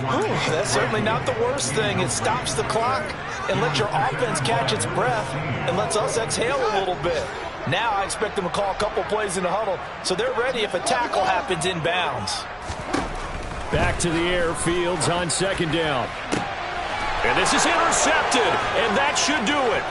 Ooh, that's certainly not the worst thing. It stops the clock and lets your offense catch its breath and lets us exhale a little bit. Now I expect them to call a couple plays in the huddle, so they're ready if a tackle happens inbounds. Back to the air, Fields on 2nd down. And this is intercepted, and that should do it.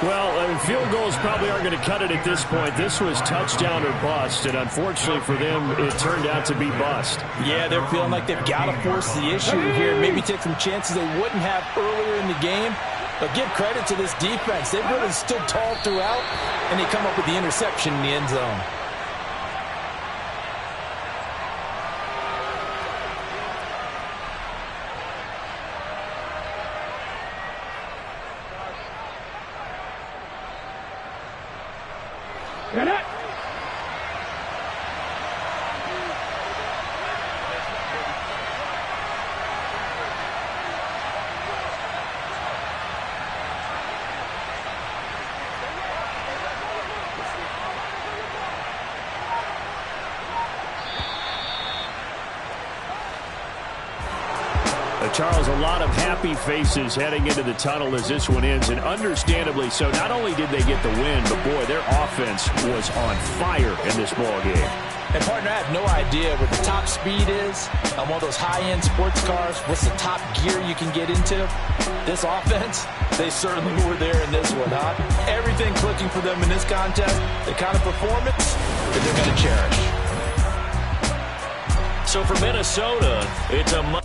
Well, field goals probably aren't going to cut it at this point. This was touchdown or bust, and unfortunately for them, it turned out to be bust. Yeah, they're feeling like they've got to force the issue here, maybe take some chances they wouldn't have earlier in the game. But give credit to this defense. They've really stood tall throughout, and they come up with the interception in the end zone. Get it! Charles, a lot of happy faces heading into the tunnel as this one ends, and understandably so. Not only did they get the win, but boy, their offense offense was on fire in this ball game. And, partner, I have no idea what the top speed is on one of those high-end sports cars. What's the top gear you can get into? This offense, they certainly were there in this one, huh? Everything clicking for them in this contest, the kind of performance that they're going to cherish. So for Minnesota, it's a